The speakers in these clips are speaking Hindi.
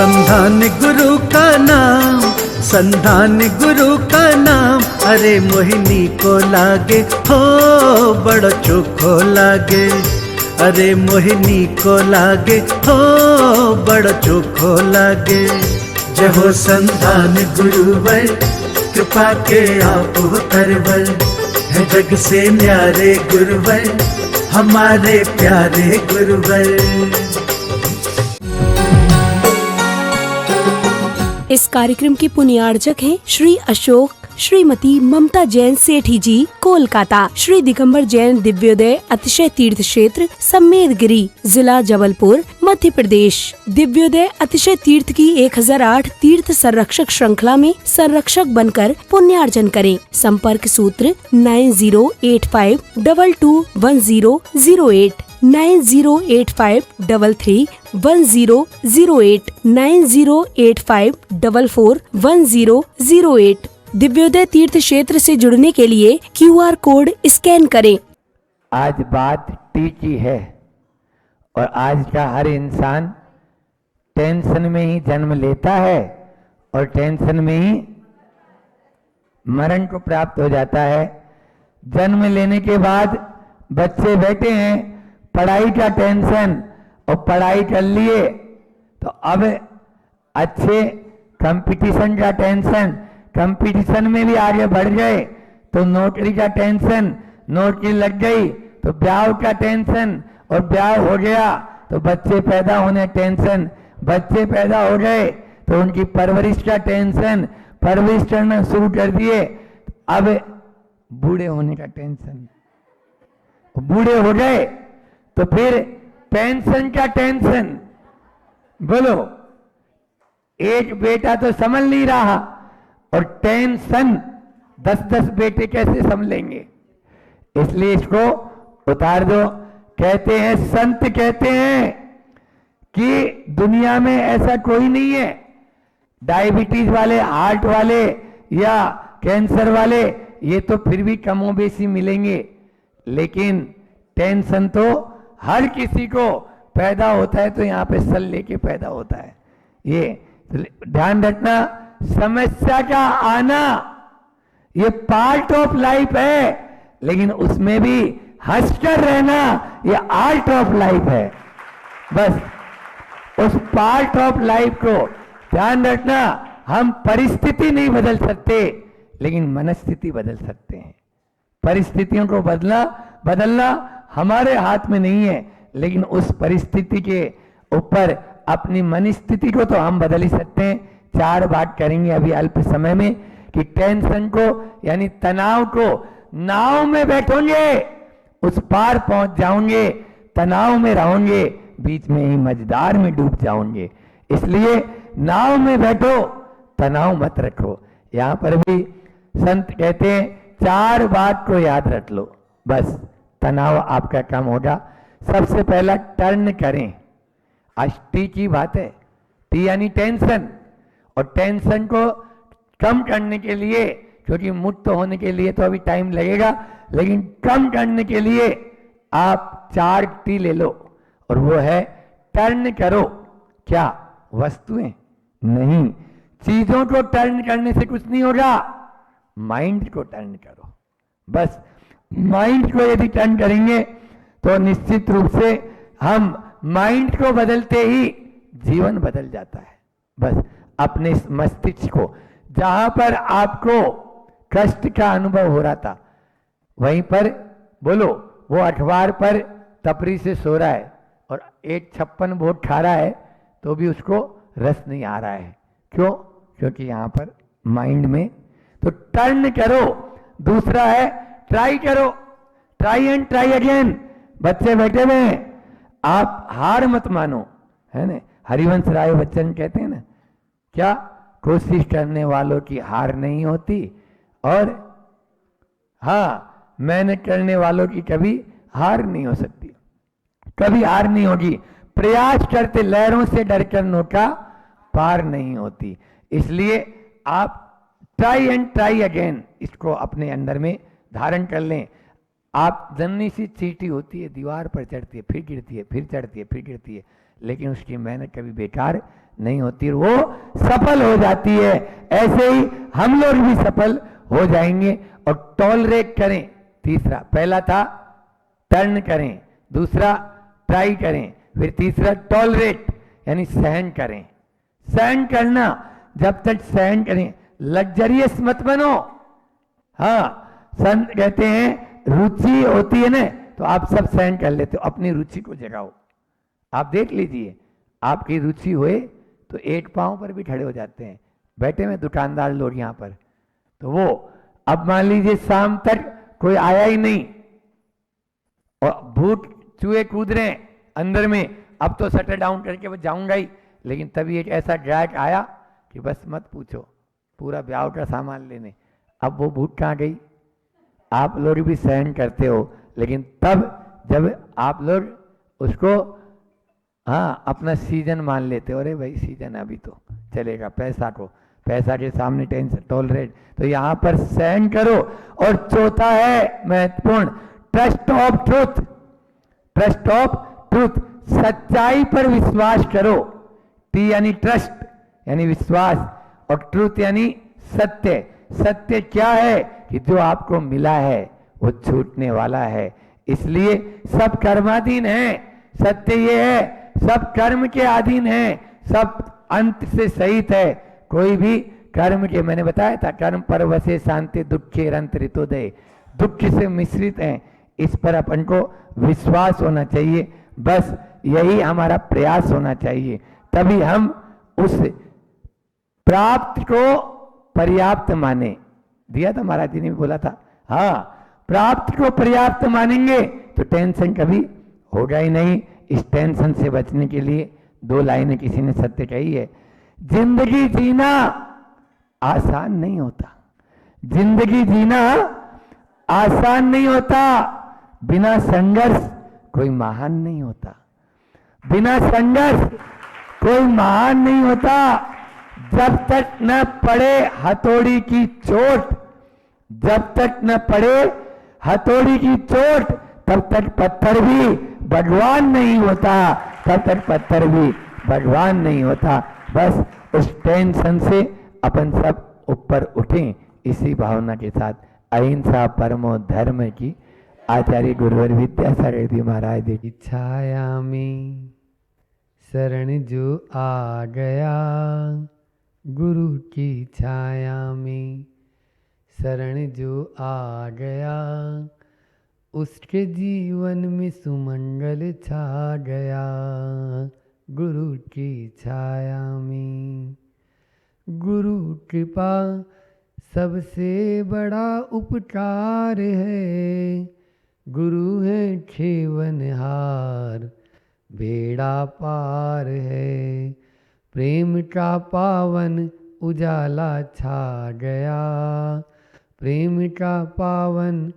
संधान गुरु का नाम, संधान गुरु का नाम, अरे मोहिनी को लागे हो बड़ो चोखो लागे, अरे मोहिनी को लागे हो बड़ो चोखो लागे। जय हो संधान गुरुवर, कृपा के आप हो तरवर, है जग से न्यारे गुरुवर, हमारे प्यारे गुरुवर। इस कार्यक्रम के पुण्यार्चक हैं श्री अशोक, श्रीमती ममता जैन सेठी जी, कोलकाता। श्री दिगंबर जैन दिव्योदय अतिशय तीर्थ क्षेत्र सम्मेदगिरी, जिला जबलपुर, मध्य प्रदेश। दिव्योदय अतिशय तीर्थ की 1008 तीर्थ संरक्षक श्रृंखला में संरक्षक बनकर पुण्यार्जन करें। संपर्क सूत्र 9085221008, 9085331008, 9085441008। दिव्योदय तीर्थ क्षेत्र से जुड़ने के लिए QR कोड स्कैन करें। आज बात टी की है और आज का हर इंसान टेंशन में ही जन्म लेता है और टेंशन में ही मरण को प्राप्त हो जाता है। जन्म लेने के बाद बच्चे बैठे हैं, पढ़ाई का टेंशन, और पढ़ाई कर लिए तो अब अच्छे कंपटीशन का टेंशन, कंपटीशन में भी आगे बढ़ गए तो नौकरी का टेंशन, नौकरी लग गई तो ब्याह का टेंशन, और ब्याह हो गया तो बच्चे पैदा होने टेंशन, बच्चे पैदा हो गए तो उनकी परवरिश का टेंशन, परवरिश करना शुरू कर दिए, अब बूढ़े होने का टेंशन, बूढ़े हो गए तो फिर पेंशन का टेंशन। बोलो, एक बेटा तो संभल नहीं रहा और टेंशन 10-10 बेटे कैसे संभलेंगे? इसलिए इसको उतार दो। कहते हैं, संत कहते हैं कि दुनिया में ऐसा कोई नहीं है, डायबिटीज वाले, हार्ट वाले या कैंसर वाले, ये तो फिर भी कमो बेशी मिलेंगे, लेकिन टेंशन तो हर किसी को पैदा होता है। तो यहाँ पे सल लेके पैदा होता है। ये ध्यान रखना, समस्या का आना ये पार्ट ऑफ लाइफ है, लेकिन उसमें भी हंसकर रहना ये आर्ट ऑफ लाइफ है। बस उस पार्ट ऑफ लाइफ को ध्यान रखना। हम परिस्थिति नहीं बदल सकते, लेकिन मनस्थिति बदल सकते हैं। परिस्थितियों को बदलना हमारे हाथ में नहीं है, लेकिन उस परिस्थिति के ऊपर अपनी मनस्थिति को तो हम बदल ही सकते हैं। 4 बात करेंगे अभी अल्प समय में कि टेंशन को यानी तनाव को, नाव में बैठोगे उस पार पहुंच जाओगे, तनाव में रहोगे बीच में ही मझधार में डूब जाओगे। इसलिए नाव में बैठो, तनाव मत रखो। यहां पर भी संत कहते हैं 4 बात को याद रख लो, बस तनाव आपका कम होगा। सबसे पहला टर्न करें। आज टी की बात है, टी यानी टेंशन, और टेंशन को कम करने के लिए, क्योंकि मुक्त होने के लिए तो अभी टाइम लगेगा, लेकिन कम करने के लिए आप 4 टी ले लो, और वो है टर्न करो। क्या? वस्तुएं नहीं, चीजों को टर्न करने से कुछ नहीं होगा, माइंड को टर्न करो। बस माइंड को यदि टर्न करेंगे तो निश्चित रूप से हम माइंड को बदलते ही जीवन बदल जाता है। बस अपने मस्तिष्क को, जहां पर आपको कष्ट का अनुभव हो रहा था, वहीं पर बोलो वो अखबार पर तपरी से सो रहा है और एक 56 वोट खा रहा है तो भी उसको रस नहीं आ रहा है। क्यों? क्योंकि यहां पर माइंड में। तो टर्न करो। दूसरा है ट्राई करो, ट्राई एंड ट्राई अगेन। बच्चे बैठे हुए हैं, आप हार मत मानो, है ना? हरिवंश राय बच्चन कहते हैं ना, क्या? कोशिश करने वालों की हार नहीं होती, और हाँ, मेहनत करने वालों की कभी हार नहीं हो सकती, कभी हार नहीं होगी। प्रयास करते लहरों से डरकर नौका पार नहीं होती। इसलिए आप ट्राई एंड ट्राई अगेन इसको अपने अंदर में धारण कर लें। आप नन्ही सी चींटी होती है, दीवार पर चढ़ती है, फिर गिरती है, फिर चढ़ती है, फिर गिरती है, लेकिन उसकी मेहनत कभी बेकार नहीं होती, वो सफल हो जाती है। ऐसे ही हम लोग भी सफल हो जाएंगे। और टॉलरेट करें, तीसरा, पहला था टर्न करें, दूसरा ट्राई करें, फिर तीसरा टॉलरेट यानी सहन करें। सहन करना, जब तक सहन करें, लग्जरियस मत बनो। हाँ, संत कहते हैं रुचि होती है ना तो आप सब सहन कर लेते हो, अपनी रुचि को जगाओ। आप देख लीजिए, आपकी रुचि होए तो एक पांव पर भी खड़े हो जाते हैं। बैठे में दुकानदार लोग यहाँ पर, तो वो अब मान लीजिए शाम तक कोई आया ही नहीं और भूत चूहे कूद रहे हैं अंदर में, अब तो शटर डाउन करके वो जाऊंगा ही, लेकिन तभी एक ऐसा ड्रैग आया कि बस मत पूछो, पूरा ब्याह का सामान लेने। अब वो भूत कहाँ गई? आप लोग भी सहन करते हो, लेकिन तब जब आप लोग उसको हाँ अपना सीजन मान लेते हो, अरे भाई सीजन अभी तो चलेगा, पैसा के सामने टेंशन टॉलरेट, तो यहाँ पर सहन करो। और चौथा है महत्वपूर्ण, trust of truth. Trust of truth, सच्चाई पर विश्वास करो। टी यानी ट्रस्ट यानी विश्वास, और ट्रूथ यानी सत्य। सत्य क्या है कि जो आपको मिला है वो छूटने वाला है, इसलिए सब कर्माधीन है। सत्य ये है सब कर्म के अधीन है, सब अंत से सहित है। कोई भी कर्म के, मैंने बताया था, कर्म पर वसे शांति दुखे रंत ऋतोदय, दुख से मिश्रित हैं, इस पर अपन को विश्वास होना चाहिए। बस यही हमारा प्रयास होना चाहिए, तभी हम उस प्राप्त को पर्याप्त माने। दिया था महाराज जी ने भी बोला था, हाँ प्राप्त को पर्याप्त मानेंगे तो टेंशन कभी होगा ही नहीं। इस टेंशन से बचने के लिए दो लाइनें किसी ने सत्य कही है, जिंदगी जीना आसान नहीं होता। जिंदगी जीना आसान नहीं होता, बिना संघर्ष कोई महान नहीं होता। बिना संघर्ष कोई महान नहीं होता। जब तक न पड़े हथौड़ी की चोट, जब तक न पड़े हथौड़ी की चोट, तब तक पत्थर भी भगवान नहीं होता, तब तक पत्थर भी भगवान नहीं होता। बस उस टेंशन से अपन सब ऊपर उठें, इसी भावना के साथ अहिंसा परमो धर्म की आचार्य गुरुवर विद्यासागर जी महाराज की छाया में शरण जो आ गया, गुरु की छाया में शरण जो आ गया, उसके जीवन में सुमंगल छा गया। गुरु की छाया में गुरु कृपा सबसे बड़ा उपकार है। गुरु है खेवनहार, बेड़ा पार है। प्रेम का पावन उजाला छा गया, प्रेम का पावन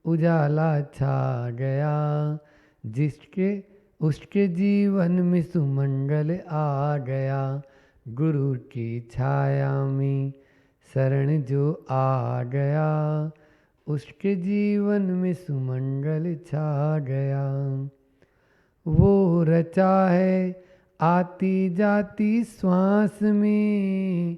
उजाला छा गया। जिसके उसके जीवन में सुमंगल आ गया। गुरु की छाया में शरण जो आ गया, उसके जीवन में सुमंगल छा गया। वो रचा है आती जाती श्वास में,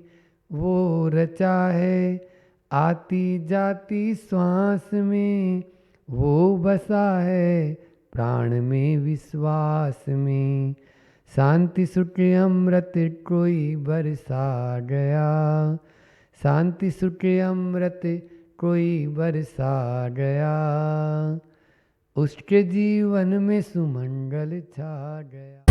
वो रचा है आती जाती श्वास में, वो बसा है प्राण में विश्वास में। शांति सुख अमृत कोई बरसा गया, शांति सुख अमृत कोई बरसा गया। उसके जीवन में सुमंगल छा गया।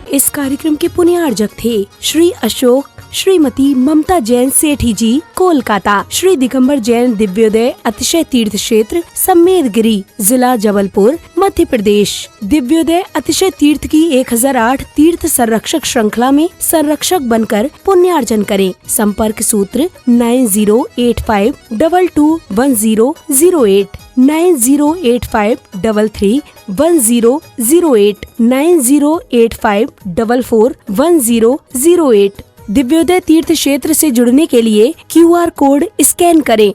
इस कार्यक्रम के पुण्यार्जक थे श्री अशोक श्रीमती ममता जैन सेठी जी, कोलकाता। श्री दिगंबर जैन दिव्योदय अतिशय तीर्थ क्षेत्र सम्मेदगिरी, जिला जबलपुर, मध्य प्रदेश। दिव्योदय अतिशय तीर्थ की 1008 तीर्थ संरक्षक श्रृंखला में संरक्षक बनकर पुण्यार्जन करें। संपर्क सूत्र 9085221008, 9085331008, 9085441008। दिव्योदय तीर्थ क्षेत्र से जुड़ने के लिए QR कोड स्कैन करें।